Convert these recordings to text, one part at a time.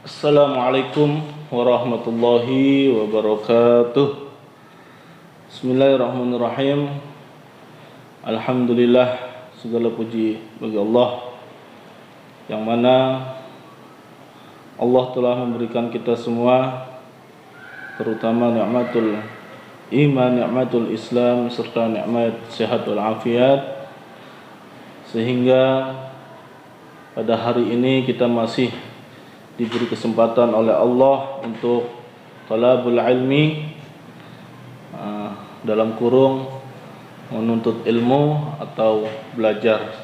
Assalamualaikum warahmatullahi wabarakatuh. Bismillahirrahmanirrahim. Alhamdulillah, segala puji bagi Allah yang mana Allah telah memberikan kita semua, terutama nikmatul iman, nikmatul Islam, serta nikmat sehat wal afiat, sehingga pada hari ini kita masih diberi kesempatan oleh Allah untuk talabul ilmi, dalam kurung menuntut ilmu atau belajar.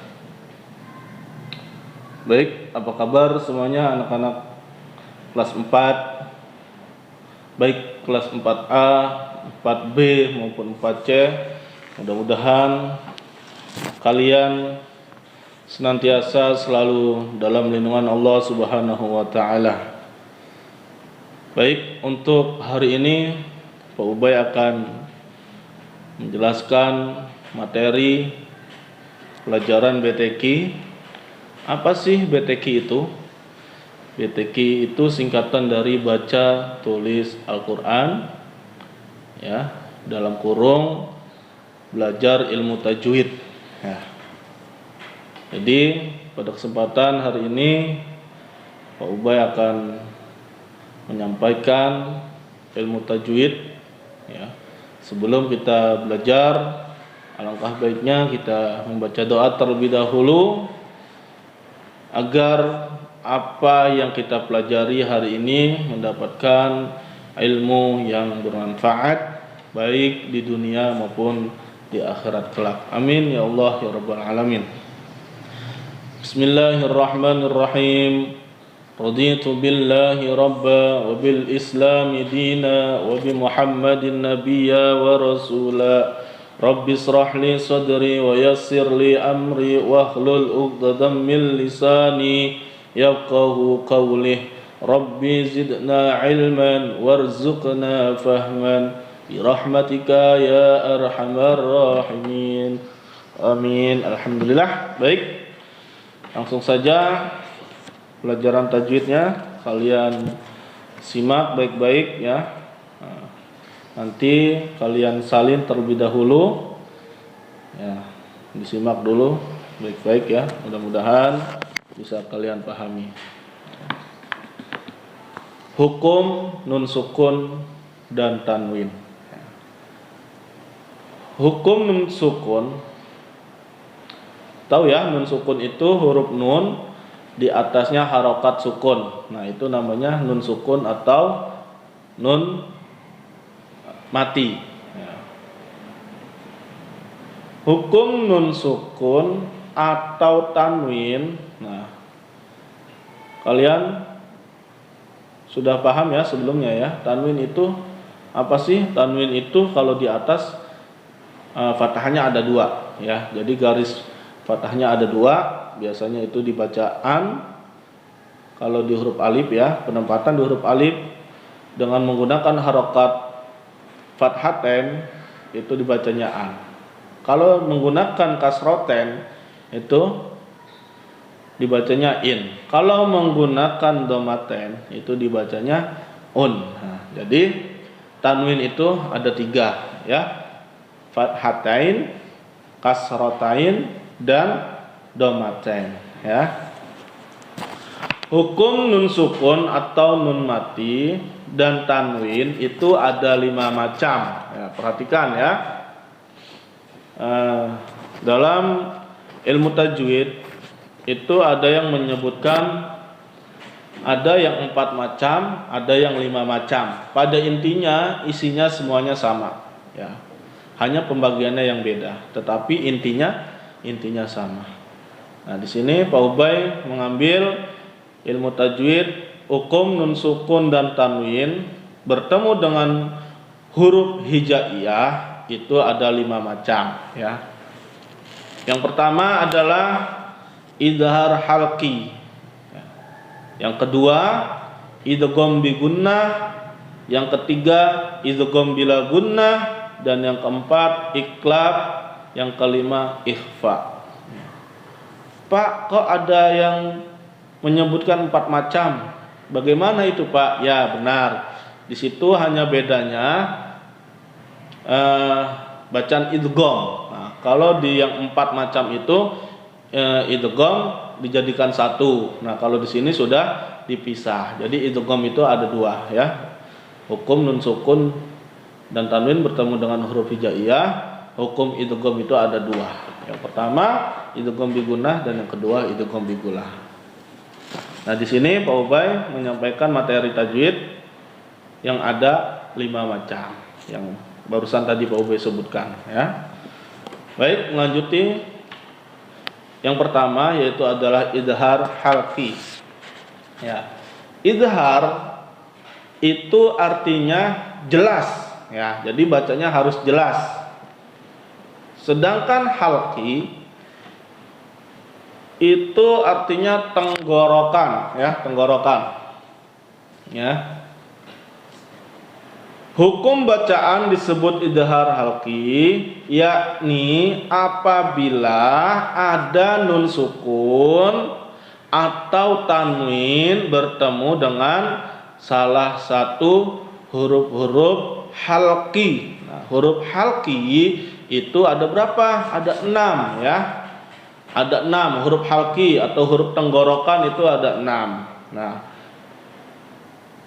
Baik, apa kabar semuanya anak-anak kelas 4, baik kelas 4A, 4B maupun 4C. Mudah-mudahan kalian senantiasa selalu dalam lindungan Allah Subhanahu wa taala. Baik, untuk hari ini Pak Ubay akan menjelaskan materi pelajaran BTQ. Apa sih BTQ itu? BTQ itu singkatan dari baca tulis Al-Qur'an, ya, dalam kurung belajar ilmu tajwid, ya. Jadi pada kesempatan hari ini Pak Ubay akan menyampaikan ilmu tajwid, ya. Sebelum kita belajar, alangkah baiknya kita membaca doa terlebih dahulu agar apa yang kita pelajari hari ini mendapatkan ilmu yang bermanfaat baik di dunia maupun di akhirat kelak. Amin ya Allah ya rabbal alamin. Bismillahirrahmanirrahim. Raditu billahi rabba wa bil islami dina wa bi muhammadin nabiyya wa rasula. Rabbi israh li sadri wa yassir li amri wa hlul 'uqdatam min lisani yafqahu qawli. Rabbi zidna ilman warzuqna fahman bi rahmatika ya arhamar rahimin. Amin. Alhamdulillah. Baik, langsung saja pelajaran tajwidnya kalian simak baik-baik, ya. Nanti kalian salin terlebih dahulu, ya, disimak dulu baik-baik, ya. Mudah-mudahan bisa kalian pahami. Hukum nun sukun dan tanwin. Hukum nun sukun, tahu ya, nun sukun itu huruf nun di atasnya harokat sukun. Nah, itu namanya nun sukun atau nun mati, ya. Hukum nun sukun atau tanwin. Nah, kalian sudah paham ya sebelumnya, ya. Tanwin itu apa sih? Tanwin itu kalau di atas fathahnya ada 2, ya. Jadi garis fathahnya ada 2, biasanya itu dibaca an. Kalau di huruf alif, ya, penempatan di huruf alif dengan menggunakan harokat fathaten itu dibacanya an. Kalau menggunakan kasroten itu dibacanya in. Kalau menggunakan domaten itu dibacanya un. Nah, jadi tanwin itu ada 3, ya. Fathatain, kasrotain, dan domaten, ya. Hukum nun sukun atau nun mati dan tanwin itu ada 5 macam, ya. Perhatikan, ya. Dalam ilmu tajwid itu ada yang menyebutkan ada yang 4 macam, ada yang 5 macam. Pada intinya isinya semuanya sama, ya. Hanya pembagiannya yang beda, tetapi intinya sama. Nah, di sini Pak Ubay mengambil ilmu tajwid, hukum nun sukun dan tanwin bertemu dengan huruf hijaiyah itu ada 5 macam, ya. Yang pertama adalah idhar halqi. Yang kedua idgham bi gunnah, yang ketiga idgham bila gunnah, dan yang keempat iqlab, yang kelima ikhfa. Pak, kok ada yang menyebutkan 4 macam? Bagaimana itu Pak? Ya benar. Di situ hanya bedanya bacaan idgham. Nah, kalau di yang 4 macam itu idgham dijadikan satu. Nah, kalau di sini sudah dipisah. Jadi idgham itu ada 2 ya. Hukum nun sukun dan tanwin bertemu dengan huruf hijaiyah. Hukum idgham itu ada 2. Yang pertama idgham bigunah dan yang kedua idgham bigulah. Nah, di sini Pak Ubay menyampaikan materi tajwid yang ada 5 macam yang barusan tadi Pak Ubay sebutkan ya. Baik, melanjuti yang pertama yaitu adalah idhar halqi. Ya. Idhar itu artinya jelas ya. Jadi bacanya harus jelas. Sedangkan halqi itu artinya tenggorokan ya, tenggorokan. Ya. Hukum bacaan disebut idhar halqi yakni apabila ada nun sukun atau tanwin bertemu dengan salah satu huruf-huruf halqi. Nah, huruf halqi itu ada berapa? Ada 6 ya. Ada 6 huruf halqi atau huruf tenggorokan itu ada 6. Nah,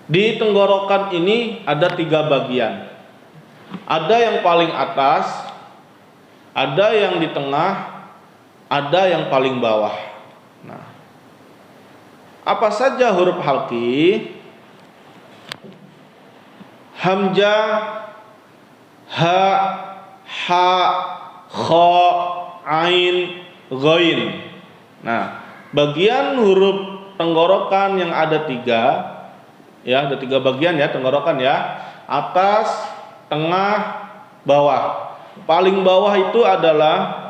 di tenggorokan ini ada 3 bagian. Ada yang paling atas, ada yang di tengah, ada yang paling bawah. Nah, apa saja huruf halqi? Hamzah, ha, ha, kha, ain, ghain. Nah, bagian huruf tenggorokan yang ada 3 ya, ada 3 bagian ya tenggorokan ya. Atas, tengah, bawah. Paling bawah itu adalah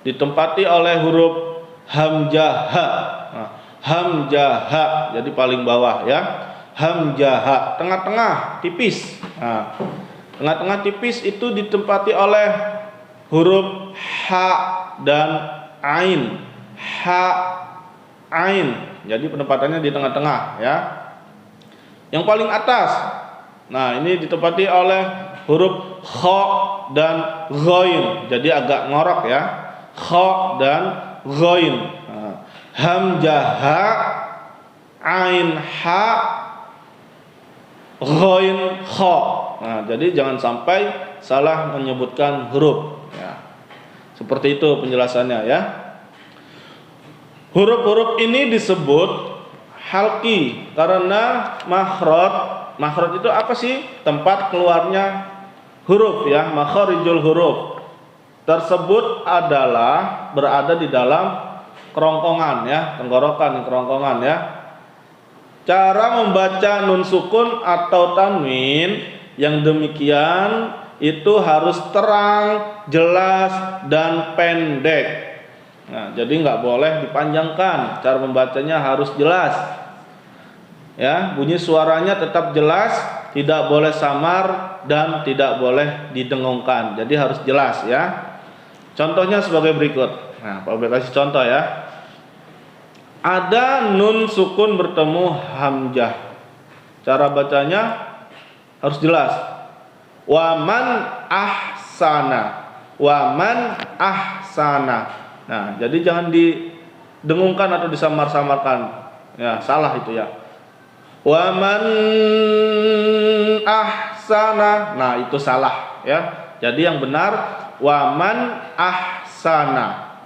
ditempati oleh huruf hamzah ha. Nah, hamzah ha jadi paling bawah ya. Hamzah ha. Tengah-tengah tipis. Nah, tengah-tengah tipis itu ditempati oleh huruf ha dan ain. Ha, ain. Jadi penempatannya di tengah-tengah ya. Yang paling atas, nah ini ditempati oleh huruf kha dan ghain. Jadi agak ngorok ya. Kha dan ghain. Nah, hamzah ha, ain ha, ghain kha. Nah, jadi jangan sampai salah menyebutkan huruf ya. Seperti itu penjelasannya ya. Huruf-huruf ini disebut halqi karena makhraj itu apa sih? Tempat keluarnya huruf ya, makharijul huruf tersebut adalah berada di dalam kerongkongan ya, tenggorokan, kerongkongan ya. Cara membaca nun sukun atau tanwin yang demikian itu harus terang, jelas dan pendek. Nah, jadi nggak boleh dipanjangkan. Cara membacanya harus jelas. Ya, bunyi suaranya tetap jelas, tidak boleh samar dan tidak boleh didengungkan. Jadi harus jelas ya. Contohnya sebagai berikut. Nah, Pak kasih contoh ya. Ada nun sukun bertemu hamzah. Cara bacanya harus jelas. Wa man ahsana. Wa man ahsana. Nah, jadi jangan didengungkan atau disamar-samarkan. Ya, salah itu ya. Wa man ahsana. Nah, itu salah ya. Jadi yang benar wa man ahsana.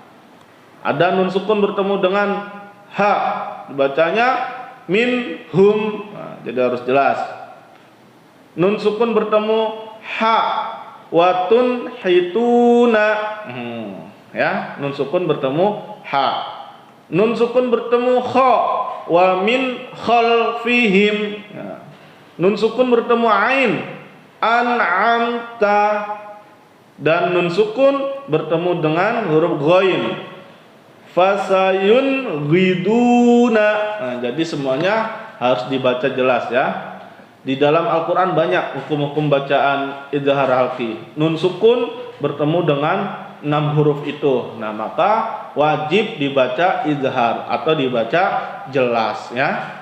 Ada nun sukun bertemu dengan ha. Dibacanya min hum. Nah, jadi harus jelas. Nun sukun bertemu ha. Watun hituna. Ya, nun sukun bertemu ha. Nun sukun bertemu kha. Wa min khalfihim. Ya. Nun sukun bertemu ain. An'amta. Dan nun sukun bertemu dengan huruf ghain. Fasayun ghiduna. Nah, jadi semuanya harus dibaca jelas ya. Di dalam Al-Quran banyak hukum-hukum bacaan idhar halqi. Nun sukun bertemu dengan 6 huruf itu. Nah, maka wajib dibaca izhar atau dibaca jelas ya.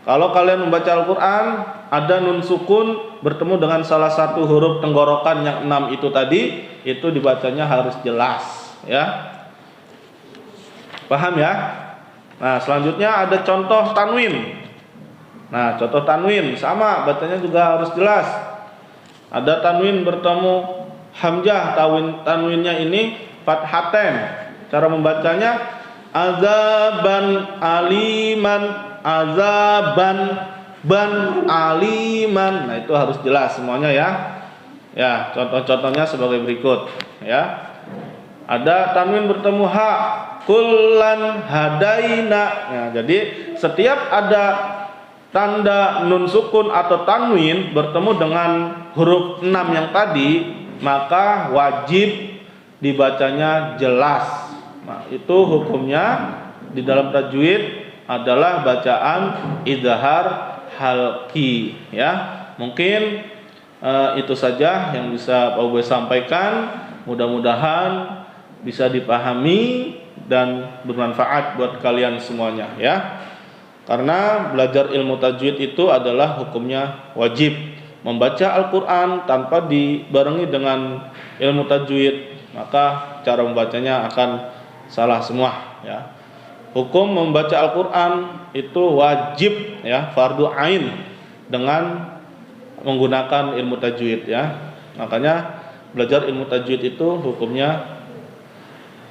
Kalau kalian membaca Al-Quran, ada nun sukun bertemu dengan salah satu huruf tenggorokan yang 6 itu tadi, itu dibacanya harus jelas, ya. Paham ya? Nah, selanjutnya ada contoh tanwin. Nah, contoh tanwin sama, bacanya juga harus jelas. Ada tanwin bertemu hamzah, tanwinnya ini fathaten. Cara membacanya azaban aliman, azaban ban aliman. Nah, itu harus jelas semuanya ya. Ya, contoh-contohnya sebagai berikut ya. Ada tanwin bertemu ha, kullan hadaina. Nah, jadi setiap ada tanda nun sukun atau tanwin bertemu dengan huruf 6 yang tadi, maka wajib dibacanya jelas. Nah, itu hukumnya di dalam tajwid adalah bacaan izhar halqi ya. Mungkin itu saja yang bisa Pak Ubay sampaikan. Mudah-mudahan bisa dipahami dan bermanfaat buat kalian semuanya ya. Karena belajar ilmu tajwid itu adalah hukumnya wajib. Membaca Al-Quran tanpa dibarengi dengan ilmu tajwid, maka cara membacanya akan salah semua ya. Hukum membaca Al-Quran itu wajib ya, fardu ain dengan menggunakan ilmu tajwid ya. Makanya belajar ilmu tajwid itu hukumnya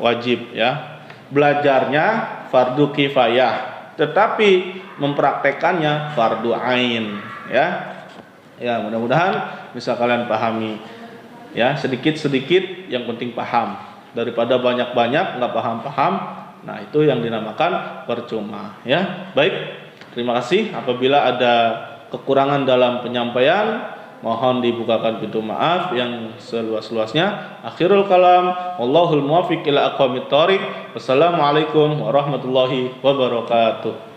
wajib ya. Belajarnya fardu kifayah, tetapi mempraktekannya fardu ain ya. Ya, mudah-mudahan bisa kalian pahami ya, sedikit-sedikit yang penting paham daripada banyak-banyak nggak paham-paham. Nah, itu yang dinamakan percuma ya. Baik, terima kasih. Apabila ada kekurangan dalam penyampaian, mohon dibukakan pintu maaf yang seluas-luasnya. Akhirul kalam, wallahul muwaffiq ila aqwamit thoriq. Wassalamualaikum warahmatullahi wabarakatuh.